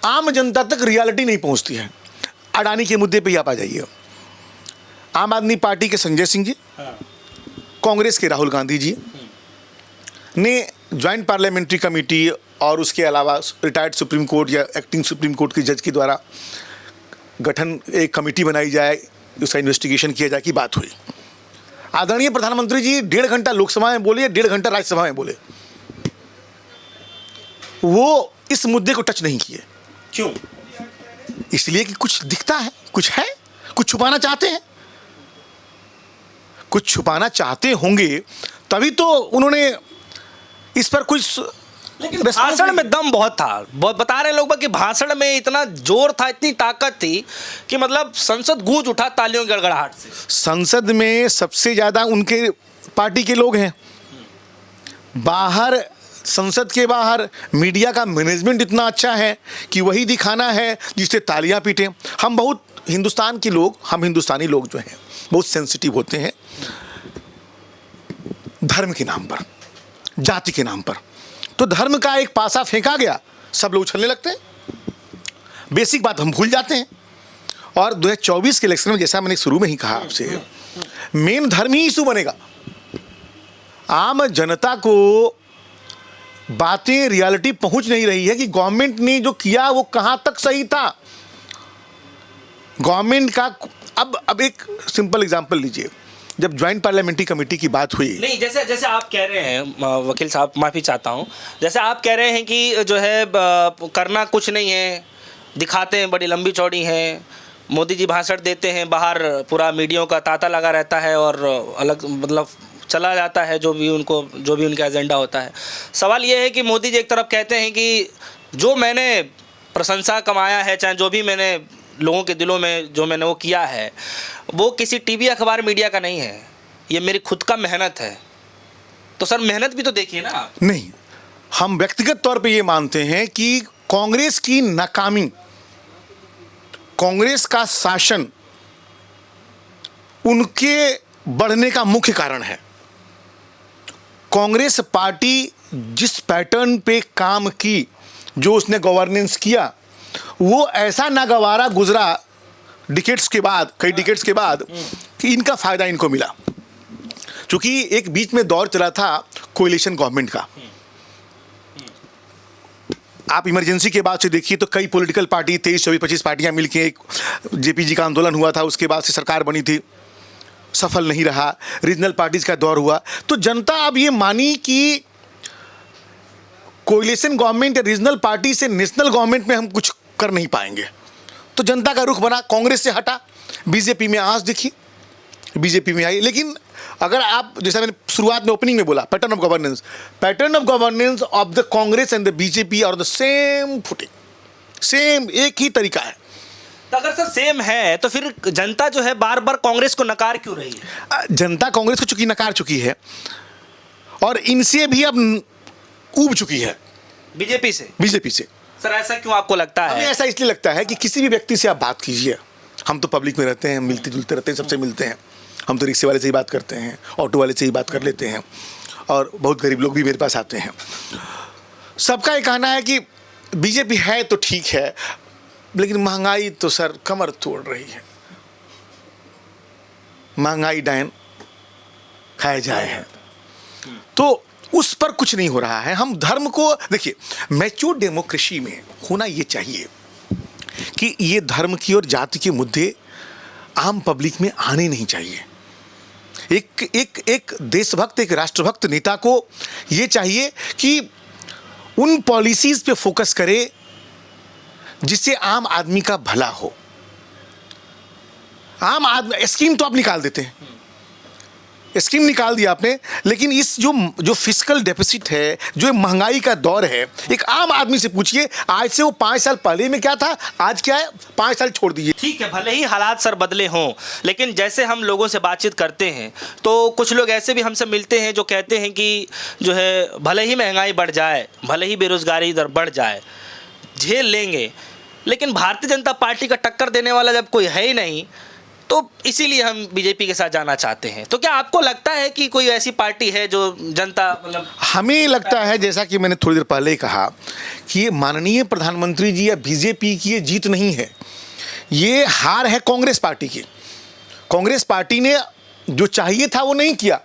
आम जनता तक रियलिटी नहीं पहुंचती है। अडानी के मुद्दे पे ही आप आ जाइए। आम आदमी पार्टी के संजय सिंह जी, कांग्रेस के राहुल गांधी जी ने ज्वाइंट पार्लियामेंट्री कमेटी और उसके अलावा रिटायर्ड सुप्रीम कोर्ट या एक्टिंग सुप्रीम कोर्ट के जज के द्वारा गठन एक कमेटी बनाई जाए, उसका इन्वेस्टिगेशन किया जाए की बात हुई। आदरणीय प्रधानमंत्री जी 1.5 घंटा लोकसभा में बोले, 1.5 घंटा राज्यसभा में बोले, वो इस मुद्दे को टच नहीं किए। क्यों? इसलिए कि कुछ दिखता है, कुछ है, कुछ छुपाना चाहते हैं। कुछ छुपाना चाहते होंगे तभी तो उन्होंने इस पर कुछ, लेकिन भाषण में दम बहुत था। बहुत बता रहे लोग कि भाषण में इतना जोर था, इतनी ताकत थी कि मतलब संसद गूंज उठा तालियों की गड़गड़ाहट से। संसद में सबसे ज्यादा उनके पार्टी के लोग हैं। बाहर, संसद के बाहर मीडिया का मैनेजमेंट इतना अच्छा है कि वही दिखाना है जिससे तालियां पीटें। हम बहुत, हिंदुस्तान के लोग, हम हिंदुस्तानी लोग जो हैं बहुत सेंसिटिव होते हैं धर्म के नाम पर, जाति के नाम पर। तो धर्म का एक पासा फेंका गया, सब लोग उछलने लगते हैं, बेसिक बात हम भूल जाते हैं। और 2024 के इलेक्शन में, जैसा मैंने शुरू में ही कहा आपसे, मेन धर्म ही इशू बनेगा। आम जनता को बातें, रियलिटी पहुंच नहीं रही है कि गवर्नमेंट ने जो किया वो कहां तक सही था। गवर्नमेंट का अब एक सिंपल एग्जांपल लीजिए, जब ज्वाइंट पार्लियामेंट्री कमेटी की बात हुई, नहीं, जैसे आप कह रहे हैं, वकील साहब माफ़ी चाहता हूं, जैसे आप कह रहे हैं कि जो है करना कुछ नहीं है, दिखाते हैं बड़ी लंबी चौड़ी हैं, मोदी जी भाषण देते हैं, बाहर पूरा मीडिया का तांता लगा रहता है और अलग मतलब चला जाता है जो भी उनका एजेंडा होता है। सवाल ये है कि मोदी जी एक तरफ कहते हैं कि जो मैंने प्रशंसा कमाया है, चाहे जो भी मैंने लोगों के दिलों में जो मैंने वो किया है, वो किसी टीवी अखबार मीडिया का नहीं है, ये मेरी खुद का मेहनत है। तो सर मेहनत भी तो देखिए ना आप। नहीं, हम व्यक्तिगत तौर पे ये मानते हैं कि कांग्रेस की नाकामी, कांग्रेस का शासन उनके बढ़ने का मुख्य कारण है। कांग्रेस पार्टी जिस पैटर्न पे काम की, जो उसने गवर्नेंस किया, वो ऐसा नागवारा गुजरा डिकेट्स के बाद, कई डिकेट्स के बाद, कि इनका फायदा इनको मिला। क्योंकि एक बीच में दौर चला था कोएलिशन गवर्नमेंट का। आप इमरजेंसी के बाद से देखिए तो कई पॉलिटिकल पार्टी, 23, 24, 25 पार्टियां मिलकर एक जेपीजी का आंदोलन हुआ था, उसके बाद से सरकार बनी थी, सफल नहीं रहा। रीजनल पार्टीज का दौर हुआ, तो जनता अब ये मानी कि कोएलिशन गवर्नमेंट या रीजनल पार्टी से नेशनल गवर्नमेंट में हम कुछ कर नहीं पाएंगे। तो जनता का रुख बना, कांग्रेस से हटा, बीजेपी में आस दिखी, बीजेपी में आई। लेकिन अगर आप, जैसा मैंने शुरुआत में ओपनिंग में बोला, pattern of governance of the Congress and the BJP और द सेम फुटिंग, सेम, एक ही तरीका है। तो अगर सर सेम है तो फिर जनता जो है बार बार कांग्रेस को नकार क्यों रही है? जनता कांग्रेस को चूंकि नकार चुकी है और इनसे भी अब ऊब चुकी है, बीजेपी से। सर ऐसा क्यों आपको लगता है? हमें ऐसा इसलिए लगता है कि किसी भी व्यक्ति से आप बात कीजिए, हम तो पब्लिक में रहते हैं, मिलते जुलते रहते हैं, सबसे मिलते हैं। हम तो रिक्शे वाले से ही बात करते हैं, ऑटो वाले से ही बात कर लेते हैं, और बहुत गरीब लोग भी मेरे पास आते हैं। सबका ये कहना है कि बीजेपी है तो ठीक है, लेकिन महंगाई तो सर कमर तोड़ रही है, महंगाई डायन खाए जाए है, तो उस पर कुछ नहीं हो रहा है। हम धर्म को देखिए, मैच्योर डेमोक्रेसी में होना ये चाहिए कि ये धर्म की और जाति के मुद्दे आम पब्लिक में आने नहीं चाहिए। एक देशभक्त, एक राष्ट्रभक्त नेता को ये चाहिए कि उन पॉलिसीज पे फोकस करे जिससे आम आदमी का भला हो। आम आदमी, स्कीम तो आप निकाल देते हैं, स्कीम निकाल दिया आपने, लेकिन इस जो फिस्कल डेफिसिट है, जो महंगाई का दौर है, एक आम आदमी से पूछिए आज से वो 5 साल पहले में क्या था, आज क्या है, 5 साल छोड़ दीजिए। ठीक है, भले ही हालात सर बदले हों, लेकिन जैसे हम लोगों से बातचीत करते हैं तो कुछ लोग ऐसे भी हमसे मिलते हैं जो कहते हैं कि जो है भले ही महंगाई बढ़ जाए, भले ही बेरोजगारी दर बढ़ जाए, झेल लेंगे, लेकिन भारतीय जनता पार्टी का टक्कर देने वाला जब कोई है ही नहीं, तो इसीलिए हम बीजेपी के साथ जाना चाहते हैं। तो क्या आपको लगता है कि कोई ऐसी पार्टी है जो जनता मतलब हमें लगता है, जैसा कि मैंने थोड़ी देर पहले ही कहा, कि ये माननीय प्रधानमंत्री जी या बीजेपी की ये जीत नहीं है, ये हार है कांग्रेस पार्टी की। कांग्रेस पार्टी ने जो चाहिए था वो नहीं किया,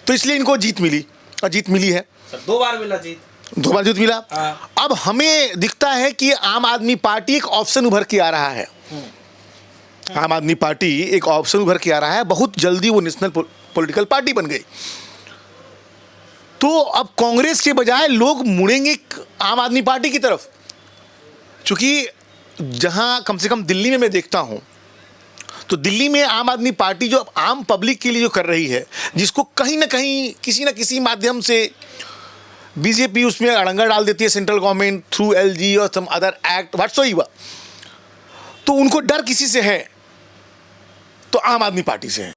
तो इसलिए इनको जीत मिली, और जीत मिली है। 2 बार मिला जीत, 2 बार जीत मिला। हाँ। अब हमें दिखता है कि आम आदमी पार्टी एक ऑप्शन उभर के आ रहा है। आम आदमी पार्टी एक ऑप्शन उभर के आ रहा है, बहुत जल्दी वो नेशनल पॉलिटिकल पार्टी बन गई। तो अब कांग्रेस के बजाय लोग मुड़ेंगे आम आदमी पार्टी की तरफ, क्योंकि जहां कम से कम दिल्ली में मैं देखता हूं, तो दिल्ली में आम आदमी पार्टी जो आम पब्लिक के लिए जो कर रही है, जिसको कहीं ना कहीं किसी ना किसी माध्यम से बीजेपी उसमें अड़ंगा डाल देती है, सेंट्रल गवर्नमेंट थ्रू एलजी और सम अदर एक्ट व्हाट्सएवर, तो उनको डर किसी से है तो आम आदमी पार्टी से है।